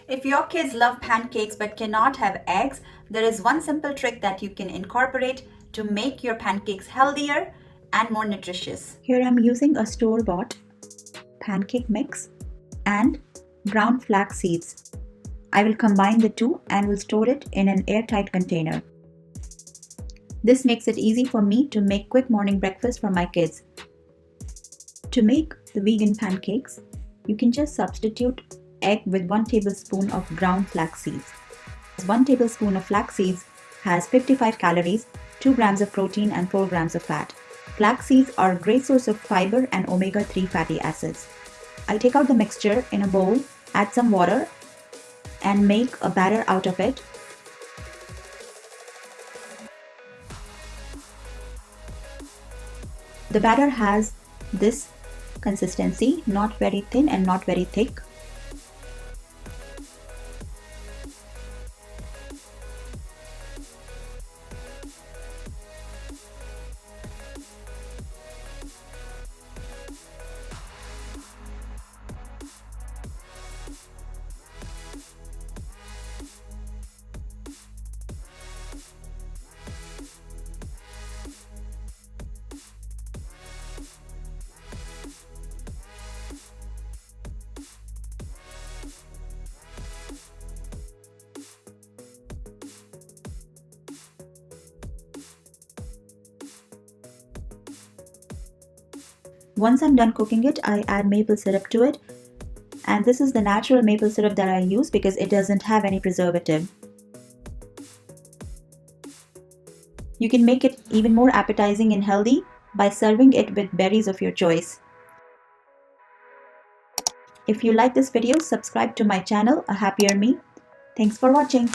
If your kids love pancakes but cannot have eggs, there is one simple trick that you can incorporate to make your pancakes healthier and more nutritious. Here I'm using a store-bought pancake mix and ground flax seeds. I will combine the two and will store it in an airtight container. This makes it easy for me to make quick morning breakfast for my kids. To make the vegan pancakes, you can just substitute egg with 1 tablespoon of ground flax seeds. 1 tablespoon of flax seeds has 55 calories, 2 grams of protein and 4 grams of fat. Flax seeds are a great source of fiber and omega-3 fatty acids. I take out the mixture in a bowl, add some water and make a batter out of it. The batter has this consistency, not very thin and not very thick. Once I'm done cooking it, I add maple syrup to it, and this is the natural maple syrup that I use because it doesn't have any preservative. You can make it even more appetizing and healthy by serving it with berries of your choice. If you like this video, subscribe to my channel, A Happier Me. Thanks for watching.